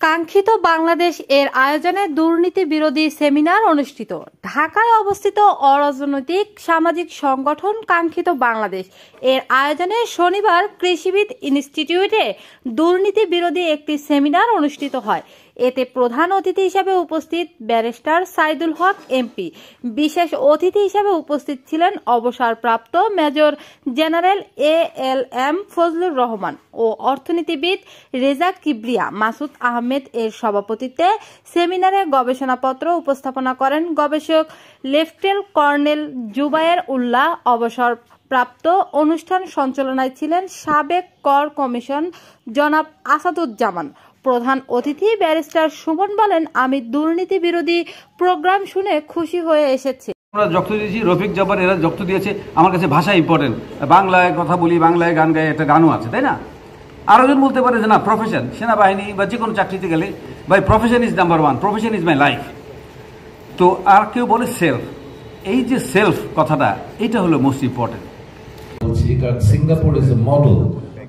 কাঙ্ক্ষিত বাংলাদেশ এর আয়োজনে দুর্নীতি বিরোধী সেমিনার অনুষ্ঠিত। ঢাকায় অবস্থিত অরাজনৈতিক সামাজিক সংগঠন কাঙ্ক্ষিত বাংলাদেশ এর আয়োজনে শনিবার কৃষিবিদ ইনস্টিটিউটে দুর্নীতি বিরোধী একটি সেমিনার অনুষ্ঠিত হয়। এতে প্রধান অতিথি হিসেবে উপস্থিত ব্যারিস্টার সাইদুল হক এমপি। বিশেষ অতিথি হিসেবে উপস্থিত ছিলেন অবসরপ্রাপ্ত major general ALM Fazlur Rahman ও অর্থনীতিবিদ রেজা কিবরিয়া। মাসুদ আহমেদ এর সভাপতিত্বে সেমিনারে গবেষণাপত্র উপস্থাপনা করেন গবেষক লেফটেন্যান্ট কর্নেল জুবায়ের উল্লাহ। অবসরপ্রাপ্ত অনুষ্ঠান সঞ্চালনায় ছিলেন সাবেক কর কমিশন জনাব আসাদুজ্জামান। প্রধান অতিথি ব্যারিস্টার সুমন বলেন, আমি দুর্নীতি বিরোধী প্রোগ্রাম শুনে খুশি হয়ে এসেছি। আমরা যুক্ত দিয়েছি, রফিক জব্বার এরা যুক্ত দিয়েছে। আমার কাছে ভাষা ইম্পর্টেন্ট, বাংলায় কথা বলি, বাংলায় গান গাই, একটা গানও আছে, তাই না? আরো জন বলতে পারে যে না, প্রফেশন, সেনাবাহিনী বা যে কোনো চাকরিতে গেলে ভাই profession is number one, profession is my life. তো আর কেউ বলে সেলফ, এই যে সেলফ কথাটা, এটা হলো মোস্ট ইম্পর্টেন্ট। কারণ সিঙ্গাপুর ইজ এ মডেল,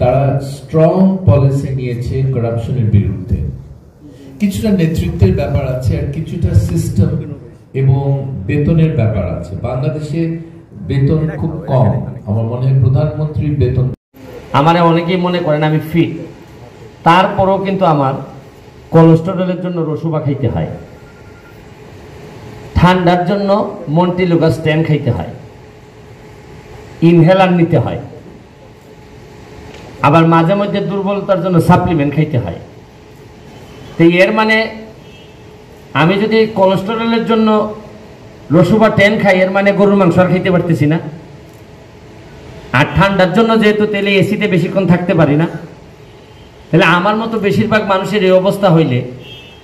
তারা স্ট্রং পলিসি নিয়েছে করাপশনের বিরুদ্ধে। কিছুটা নেতৃত্বের ব্যাপার আছে আর কিছুটা সিস্টেম এবং বেতনের ব্যাপার আছে। বাংলাদেশে বেতন খুব কম, আমার মনে হয় প্রধানমন্ত্রীর বেতন। আমার অনেকেই মনে করেন আমি ফিট, তারপরও কিন্তু আমার কোলেস্টেরলের জন্য রসুবা খাইতে হয়, ঠান্ডার জন্য মন্টিলুকা স্ট্যান্ড খাইতে হয়, ইনহেলার নিতে হয়, আবার মাঝে মধ্যে দুর্বলতার জন্য সাপ্লিমেন্ট খাইতে হয়। তো এর মানে আমি যদি কোলেস্টেরলের জন্য রসুবা 10 খাই, এর মানে গরুর মাংস আর খাইতে পারতেছি না। আর ঠান্ডার জন্য যেহেতু তেলে এসিতে বেশিক্ষণ থাকতে পারি না, তাহলে আমার মতো বেশিরভাগ মানুষের এই অবস্থা হইলে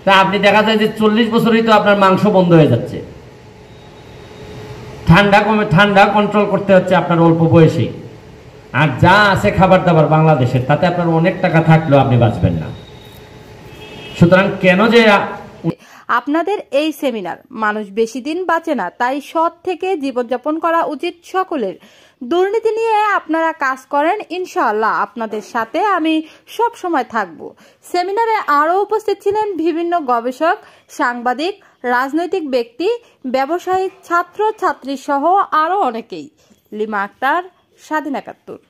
তা আপনি দেখা যায় যে 40 বছরই তো আপনার মাংস বন্ধ হয়ে যাচ্ছে। ঠান্ডা কন্ট্রোল করতে হচ্ছে আপনার অল্প বয়সেই। আর যা আছে খাবার দাবার বাংলাদেশের, তাতে আপনার অনেক টাকা থাকলেও আপনি বাঁচবেন না। সুতরাং কেন যে আপনাদের এই সেমিনার, মানুষ বেশি দিন বাঁচে না, তাই সৎ থেকে জীবনযাপন করা উচিত সকলের। দুর্নীতি নিয়ে আপনারা কাজ করেন, ইনশাআল্লাহ আপনাদের সাথে আমি সব সময় থাকব। সেমিনারে আরও উপস্থিত ছিলেন বিভিন্ন গবেষক, সাংবাদিক, রাজনৈতিক ব্যক্তি, ব্যবসায়ী, ছাত্র ছাত্রী সহ আরও অনেকেই। লিমা আক্তার, স্বাধীন ৭১।